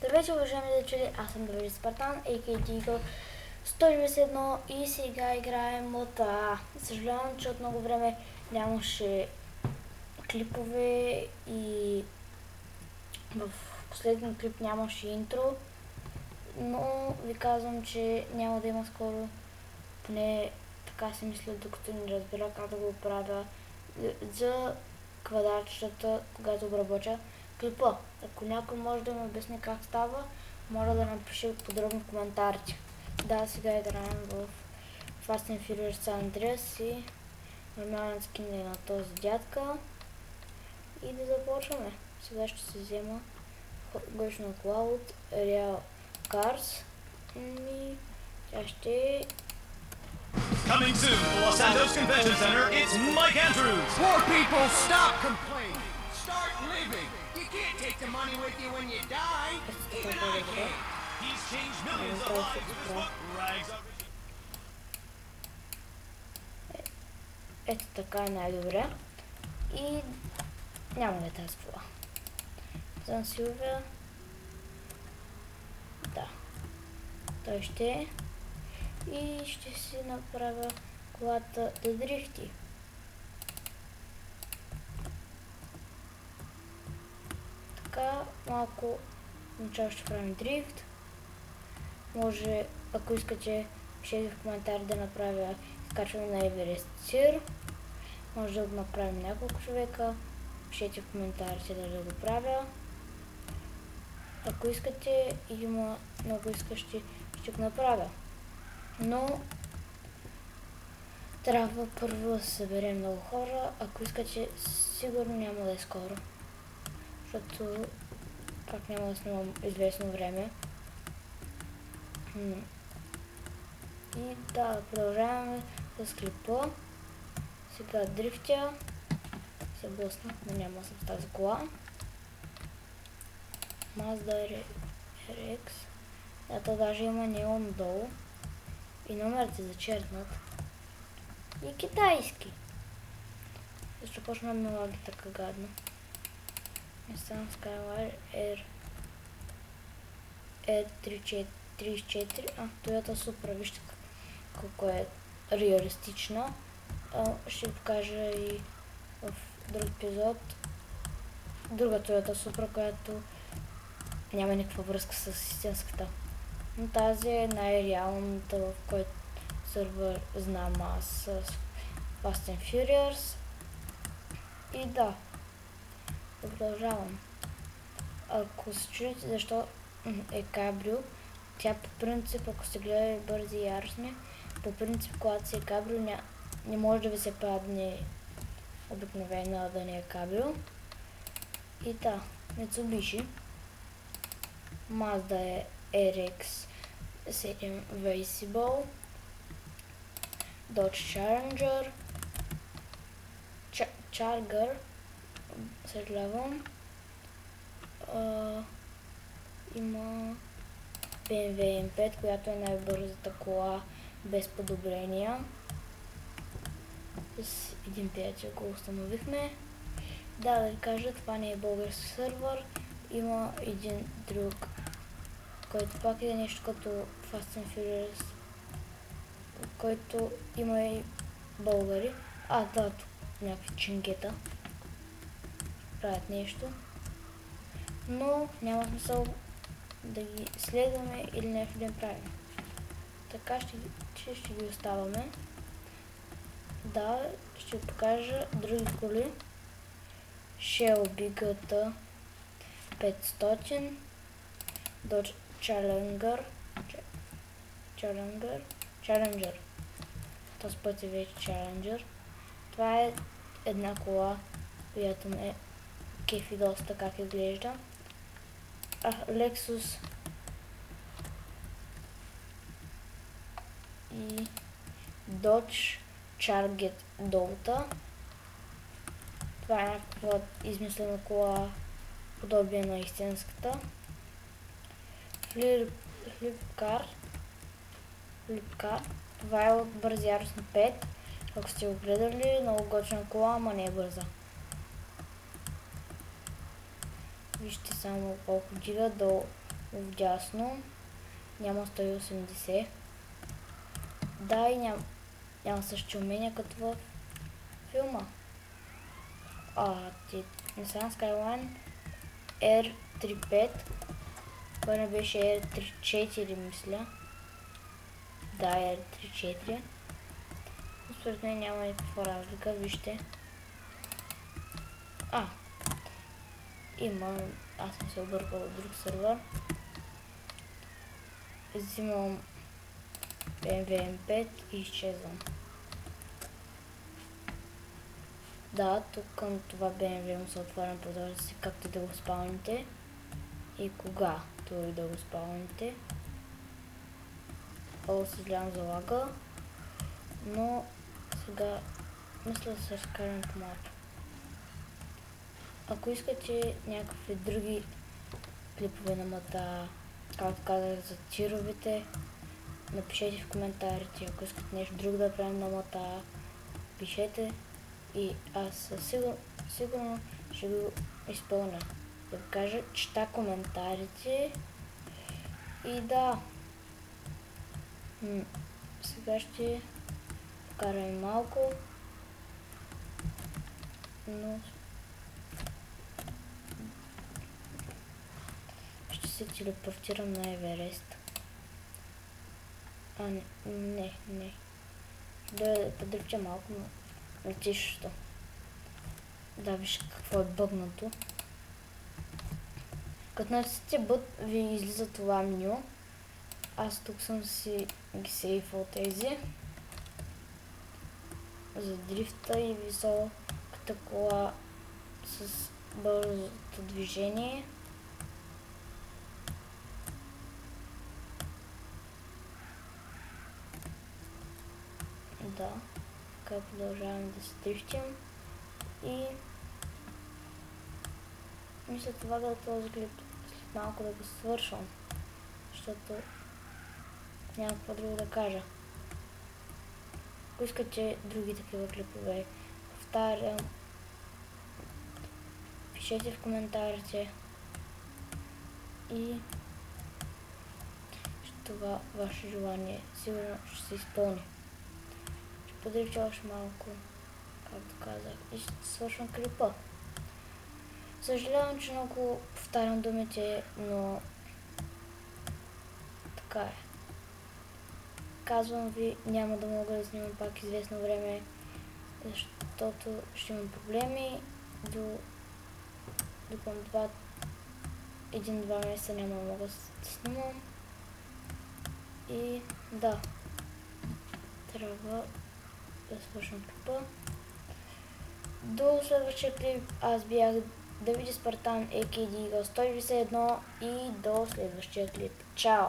Здравейте, уважаеми зрители, аз съм Давид Спартан, a.k.a. Deagle 191 и сега играем от съжалявам, че от много време нямаше клипове и в последния клип нямаше интро, но ви казвам, че няма да има скоро, поне така си мисля, докато не разбера как да го правя за квадратчетата, когато обработя клипа. Ако някой може да ми обясни как става, моля да напише подробно в коментарите. Да, сега играем в Fast and Furious San Andreas и нормален скин е на този дядка. И да започваме. Сега ще се взема гъчна кола от Real Cars и тя ще е... Coming soon to Los Santos Convention Center, it's Mike Andrews. Poor people, stop complaining. Start living. You can't take the money with you when you die. Even I can't. He's changed millions of lives with his book, Rags Up. Ето така е най-добре. И няма да тази кола. За Силвия. Да. Той ще е. И ще си направя колата да дрифти. Така, малко начало ще правим дрифт. Може, ако искате, пишете в коментари да направя изкачване на Еверест Сир. Може да го направим няколко човека. Пишете в коментарите да го правя. Ако искате, има много искащи, ще го направя. Но трябва първо да се съберем много хора. Ако искате, сигурно няма да е скоро. Защото пак няма да снимам известно време. И да, продължаваме с клипа. Сега дрифтя. Се блъснах, но няма да съм с тази кола. Mazda RX. Да, то даже има неон долу. И номерите зачеркнат. И китайски. Защо почна да ме лаги така гадно. Nissan Skyline R34. Toyota Supra. Вижте колко е реалистична. Ще покажа и в друг епизод. Друга Toyota Supra, която няма никаква връзка с истинската. Но тази е най-реалната, в който сървър знам аз с Fast and Furious. И да, продължавам. Ако се чуете защо е кабрио, тя по принцип, ако сте гледали Бързи и яростни, по принцип, когато си е кабрио, не може да ви се падне обикновено да не е кабрио. И да, Mitsubishi, Mazda е RX-7 Visible, Dodge Charger, съжалявам. Има BMW M5, която е най-бързата кола без подобрения. С един приятел го установихме. Да ви кажа, това не е български сървър. Има един друг, който пак е нещо като Fast and Furious, който има и българи. Да, тук някакви чингета правят нещо. Но няма смисъл да ги следваме или нещо да им правим. Така ще ги оставаме. Да, ще ви покажа други коли. Shelby GT 500, Dodge Challenger. Този път е вече Challenger. Това е една кола, която ме кефи доста как изглежда. Lexus и Dodge Charger Delta. Това е някаква измислена кола, подобие на истинската. Flipcar. Това е от Бързи яростни 5. Ако сте го гледали, много готина кола, ама не е бърза. Вижте само колко дига до вдясно. Няма 180. Да, и няма същи умения като в филма. Nissan Skyline R35. Първо беше R34, мисля. Да, R34. Но според мен няма никаква разлика, вижте. Има. Аз съм се объркал от друг сервер. Взимам BMW M5 и изчезвам. Да, тук към това BMW му се отварям прозореца си, както да го спалните и кога това да го спалните. Съжалявам за лага, но сега мисля да се разкарам по малко. Ако искате някакви други клипове на МТА, както казах за тировете, напишете в коментарите. Ако искате нещо друго да правим на МТА, пишете и аз сигурно ще го изпълня. Да ви кажа, чета коментарите и да. Сега ще вкараме малко, но ще се телепортирам на Еверест. Не. Да подръпча малко на летището. Да, виж какво е бъгнато. Като натиснете бът, ви излиза това меню. Аз тук съм си ги сейфал тези. За дрифта и високата кола с бързото движение. Да, така продължаваме да се дрифтим и мисля това да този клип след малко да го свършвам, защото няма какво друго да кажа. Ако искате други такива клипове, повтарям, пишете в коментарите и това ваше желание сигурно ще се изпълни. Ще подрича още малко, както казах, и ще свършвам клипа. Съжалявам, че много повтарям думите, но така е. Казвам ви, няма да мога да снимам пак известно време, защото ще имам проблеми. До към 1-2 месеца няма да мога да снимам. И да, трябва да свършим клипа. До следващия клип, аз бях Давиди Спартан, a.k.a. Eagle 191 и до следващия клип. Чао!